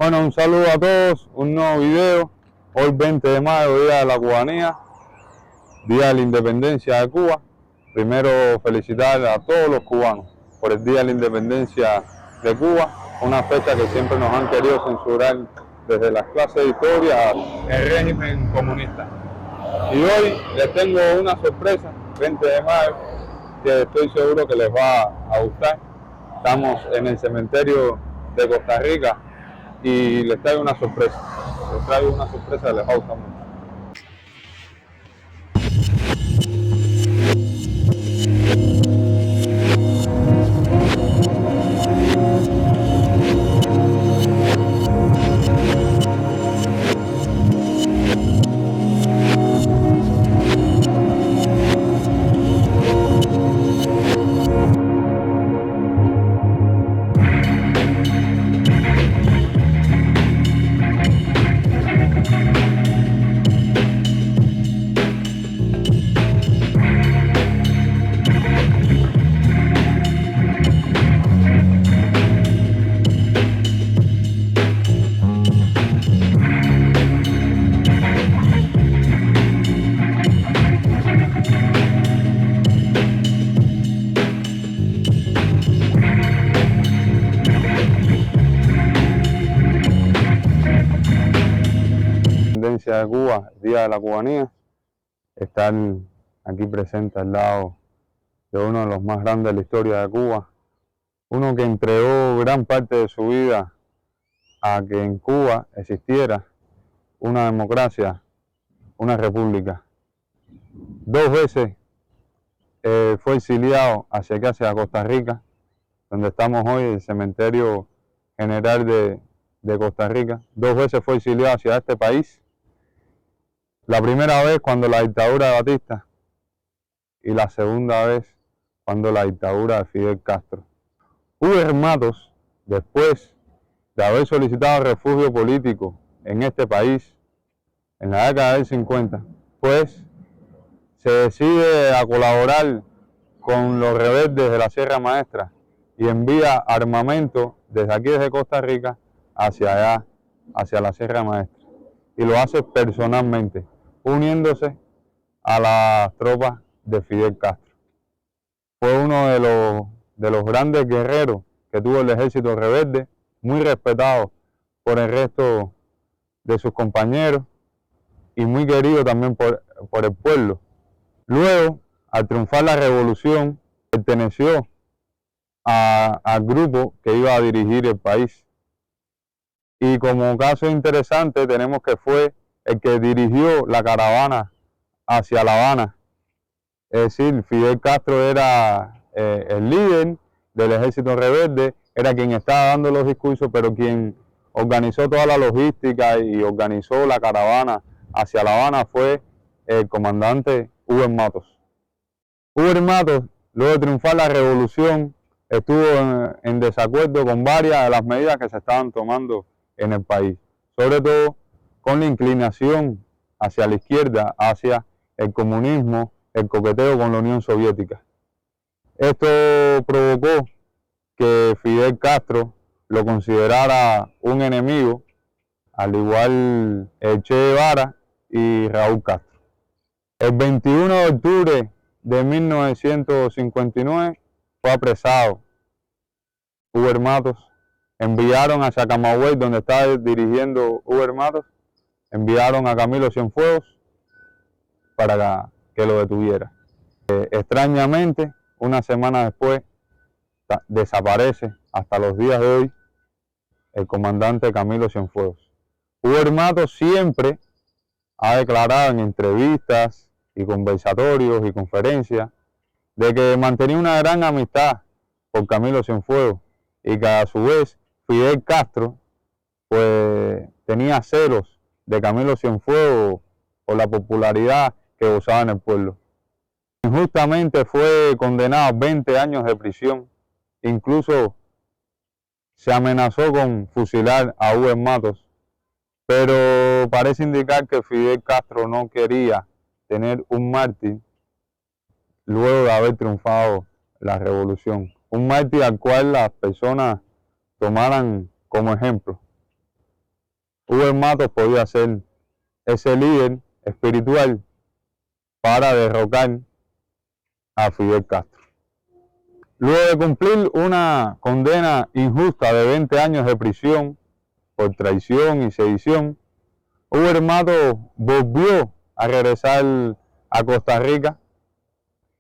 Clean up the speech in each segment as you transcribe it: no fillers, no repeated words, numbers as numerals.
Bueno, un saludo a todos, un nuevo video. Hoy 20 de mayo, Día de la Cubanía, Día de la Independencia de Cuba. Primero felicitar a todos los cubanos por el Día de la Independencia de Cuba, una fecha que siempre nos han querido censurar desde las clases de historia el régimen comunista. Y hoy les tengo una sorpresa, 20 de mayo, que estoy seguro que les va a gustar. Estamos en el cementerio de Costa Rica y les traigo una sorpresa. Les traigo una sorpresa que les va a gustar mucho. De Cuba, el Día de la Cubanía, estar aquí presente al lado de uno de los más grandes de la historia de Cuba, uno que entregó gran parte de su vida a que en Cuba existiera una democracia, una república. 2 veces fue exiliado hacia acá, hacia Costa Rica, donde estamos hoy, el cementerio general de Costa Rica. 2 veces fue exiliado hacia este país. La primera vez cuando la dictadura de Batista y la segunda vez cuando la dictadura de Fidel Castro. Huber Matos, después de haber solicitado refugio político en este país en la década del 50, pues se decide a colaborar con los rebeldes de la Sierra Maestra y envía armamento desde aquí, desde Costa Rica, hacia allá, hacia la Sierra Maestra. Y lo hace personalmente, uniéndose a las tropas de Fidel Castro. Fue uno de los grandes guerreros que tuvo el ejército rebelde, muy respetado por el resto de sus compañeros y muy querido también por el pueblo. Luego, al triunfar la revolución, perteneció al grupo que iba a dirigir el país. Y como caso interesante tenemos que fue el que dirigió la caravana hacia La Habana. Es decir, Fidel Castro era el líder del ejército rebelde, era quien estaba dando los discursos, pero quien organizó toda la logística y organizó la caravana hacia La Habana fue el comandante Huber Matos. Huber Matos, luego de triunfar la revolución, estuvo en desacuerdo con varias de las medidas que se estaban tomando en el país, sobre todo con la inclinación hacia la izquierda, hacia el comunismo, el coqueteo con la Unión Soviética. Esto provocó que Fidel Castro lo considerara un enemigo, al igual Che Guevara y Raúl Castro. El 21 de octubre de 1959 fue apresado Huber Matos. Enviaron hacia Camagüey, donde estaba dirigiendo Huber Matos, enviaron a Camilo Cienfuegos para que lo detuviera. Extrañamente, una semana después, desaparece hasta los días de hoy el comandante Camilo Cienfuegos. Huber Matos siempre ha declarado en entrevistas y conversatorios y conferencias de que mantenía una gran amistad por Camilo Cienfuegos y que a su vez Fidel Castro pues tenía celos de Camilo Cienfuegos por la popularidad que gozaba en el pueblo. Injustamente fue condenado a 20 años de prisión, incluso se amenazó con fusilar a Huber Matos, pero parece indicar que Fidel Castro no quería tener un mártir luego de haber triunfado la revolución, un mártir al cual las personas tomaran como ejemplo. Hugo Matos podía ser ese líder espiritual para derrocar a Fidel Castro. Luego de cumplir una condena injusta de 20 años de prisión por traición y sedición, Hugo Matos volvió a regresar a Costa Rica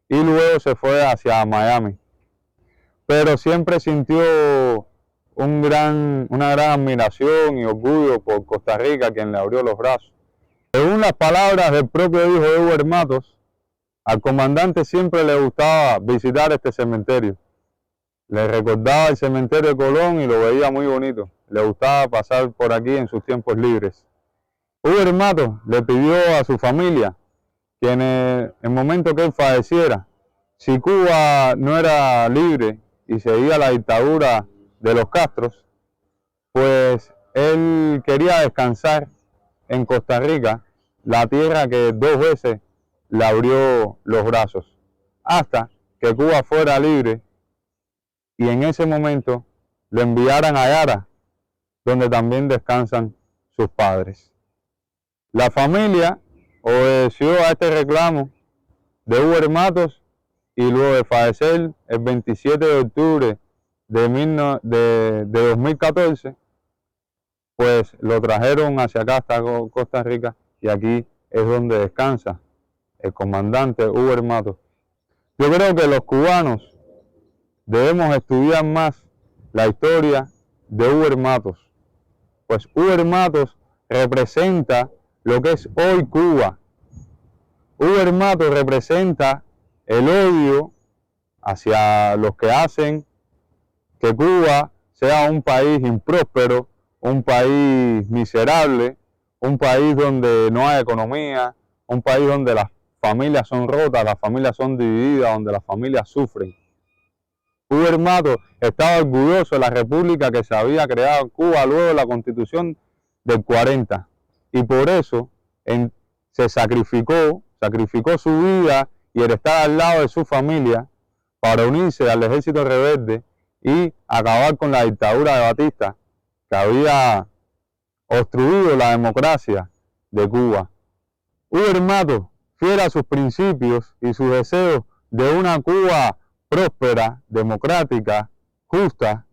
y luego se fue hacia Miami. Pero siempre sintió una gran admiración y orgullo por Costa Rica, quien le abrió los brazos. Según las palabras del propio hijo de Hugo Matos, al comandante siempre le gustaba visitar este cementerio. Le recordaba el cementerio de Colón y lo veía muy bonito. Le gustaba pasar por aquí en sus tiempos libres. Hugo Matos le pidió a su familia que en el momento que él falleciera, si Cuba no era libre y seguía la dictadura de los Castros, pues él quería descansar en Costa Rica, la tierra que 2 veces le abrió los brazos, hasta que Cuba fuera libre y en ese momento lo enviaran a Yara, donde también descansan sus padres. La familia obedeció a este reclamo de Hugo Matos y luego de fallecer el 27 de octubre de 2014, pues lo trajeron hacia acá, hasta Costa Rica, y aquí es donde descansa el comandante Hugo Matos. Yo creo que los cubanos debemos estudiar más la historia de Hugo Matos, pues Hugo Matos representa lo que es hoy Cuba. Hugo Matos representa el odio hacia los que hacen que Cuba sea un país impróspero, un país miserable, un país donde no hay economía, un país donde las familias son rotas, las familias son divididas, donde las familias sufren. Hugo Matos estaba orgulloso de la república que se había creado en Cuba luego de la Constitución del 40 y por eso se sacrificó su vida y el estar al lado de su familia para unirse al ejército rebelde y acabar con la dictadura de Batista que había obstruido la democracia de Cuba. Hugo Matos, fiel a sus principios y sus deseos de una Cuba próspera, democrática, justa,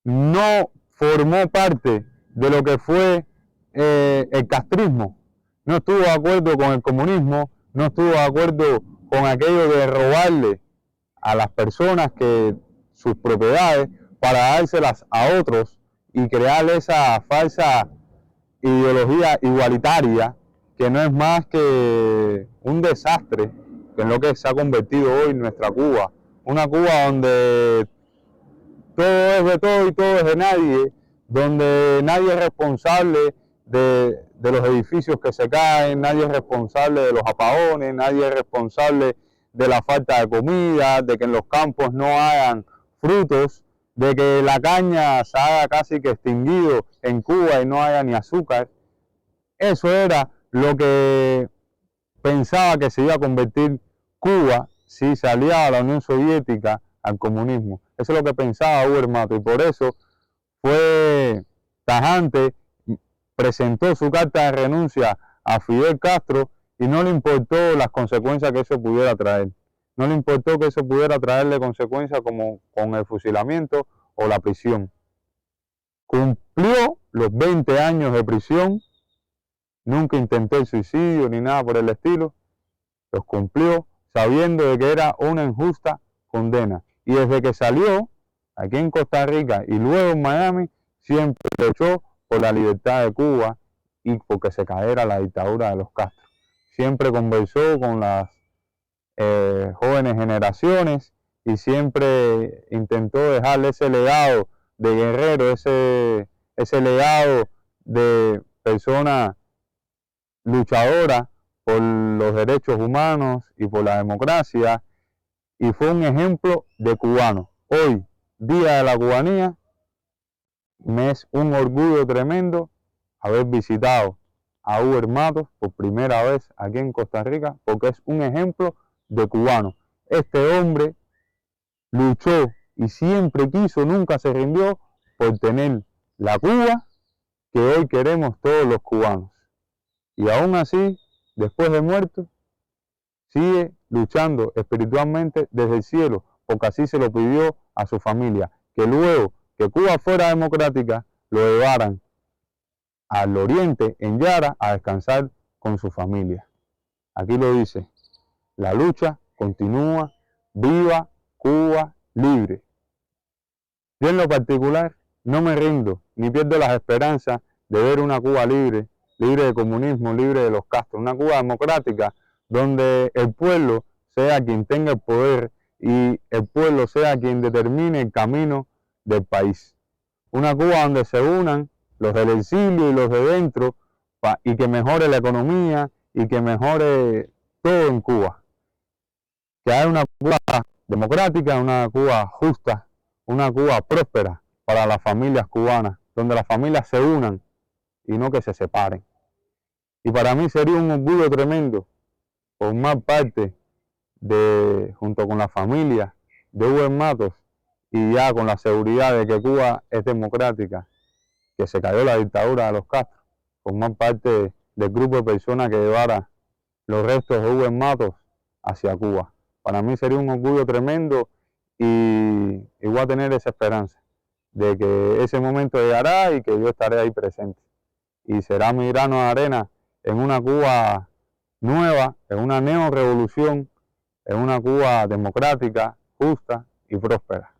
no formó parte de lo que fue el castrismo. No estuvo de acuerdo con el comunismo, no estuvo de acuerdo con aquello de robarle a las personas sus propiedades para dárselas a otros y crear esa falsa ideología igualitaria que no es más que un desastre en lo que se ha convertido hoy nuestra Cuba. Una Cuba donde todo es de todo y todo es de nadie, donde nadie es responsable de los edificios que se caen, nadie es responsable de los apagones, nadie es responsable de la falta de comida, de que en los campos no hayan frutos, de que la caña se haya casi que extinguido en Cuba y no haya ni azúcar. Eso era lo que pensaba que se iba a convertir Cuba si salía a la Unión Soviética, al comunismo. Eso es lo que pensaba Hugo Matos y por eso fue tajante, presentó su carta de renuncia a Fidel Castro y no le importó las consecuencias que eso pudiera traer. No le importó que eso pudiera traerle consecuencias como con el fusilamiento o la prisión. Cumplió los 20 años de prisión, nunca intentó el suicidio ni nada por el estilo, los cumplió sabiendo de que era una injusta condena. Y desde que salió aquí en Costa Rica y luego en Miami, siempre luchó por la libertad de Cuba y porque se cayera la dictadura de los Castro. Siempre conversó con las jóvenes generaciones y siempre intentó dejarle ese legado de guerrero, ese legado de persona luchadora por los derechos humanos y por la democracia, y fue un ejemplo de cubano. Hoy, Día de la Cubanía, me es un orgullo tremendo haber visitado a Hugo Matos por primera vez aquí en Costa Rica, porque es un ejemplo de cubano. Este hombre luchó y siempre quiso, nunca se rindió por tener la Cuba que hoy queremos todos los cubanos. Y aún así, después de muerto, sigue luchando espiritualmente desde el cielo, porque así se lo pidió a su familia, que luego que Cuba fuera democrática, lo llevaran al oriente, en Yara, a descansar con su familia. Aquí lo dice, la lucha continúa, viva Cuba libre. Yo en lo particular no me rindo, ni pierdo las esperanzas de ver una Cuba libre, libre de comunismo, libre de los Castro, una Cuba democrática, donde el pueblo sea quien tenga el poder y el pueblo sea quien determine el camino del país. Una Cuba donde se unan los del exilio y los de dentro y que mejore la economía y que mejore todo en Cuba. Que haya una Cuba democrática, una Cuba justa, una Cuba próspera para las familias cubanas, donde las familias se unan y no que se separen. Y para mí sería un orgullo tremendo formar parte junto con la familia de Hugo Matos y ya con la seguridad de que Cuba es democrática, que se cayó la dictadura de los Castro, formar parte del grupo de personas que llevara los restos de Hugo Matos hacia Cuba. Para mí sería un orgullo tremendo y voy a tener esa esperanza de que ese momento llegará y que yo estaré ahí presente. Y será mi grano de arena en una Cuba nueva, en una neorrevolución, en una Cuba democrática, justa y próspera.